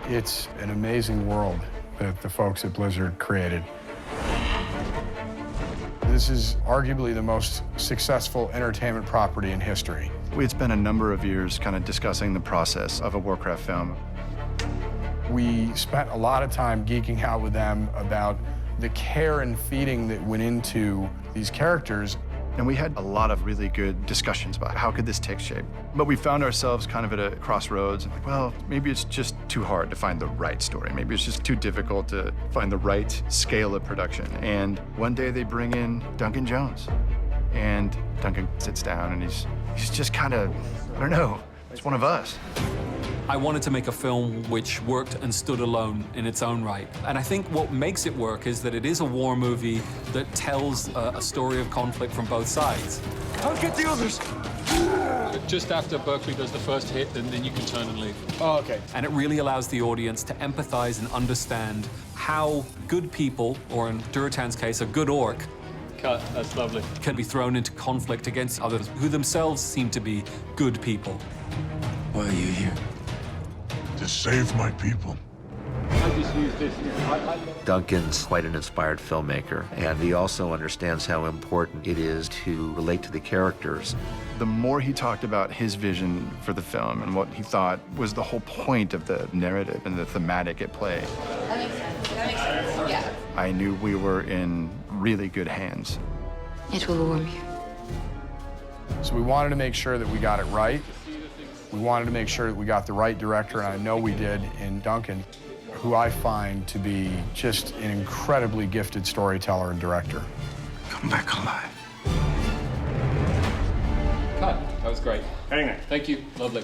It's an amazing world that the folks at Blizzard created. This is arguably the most successful entertainment property in history. We'd spent a number of years kind of discussing the process of a Warcraft film. We spent a lot of time geeking out with them about the care and feeding that went into these characters. And we had a lot of really good discussions about how could this take shape. But we found ourselves kind of at a crossroads. Like, well, maybe it's just too hard to find the right story. Maybe it's just too difficult to find the right scale of production. And one day they bring in Duncan Jones. And Duncan sits down and he's just kind of, I don't know, it's one of us. I wanted to make a film which worked and stood alone in its own right. And I think what makes it work is that it is a war movie that tells a story of conflict from both sides. I'll get the others. Just after Berkeley does the first hit, then you can turn and leave. Oh, okay. And it really allows the audience to empathize and understand how good people, or in Duratan's case, a good orc, Cut, that's lovely. can be thrown into conflict against others who themselves seem to be good people. Why are you here? To save my people. I just use this. Duncan's quite an inspired filmmaker, and he also understands how important it is to relate to the characters. The more he talked about his vision for the film and what he thought was the whole point of the narrative and the thematic at play, That makes sense. That makes sense. Yeah. I knew we were in really good hands. It will warm you. So we wanted to make sure that we got it right. We wanted to make sure that we got the right director, and I know we did in Duncan, who I find to be just an incredibly gifted storyteller and director. Come back alive. Cut, that was great. Hang on. Thank you, lovely.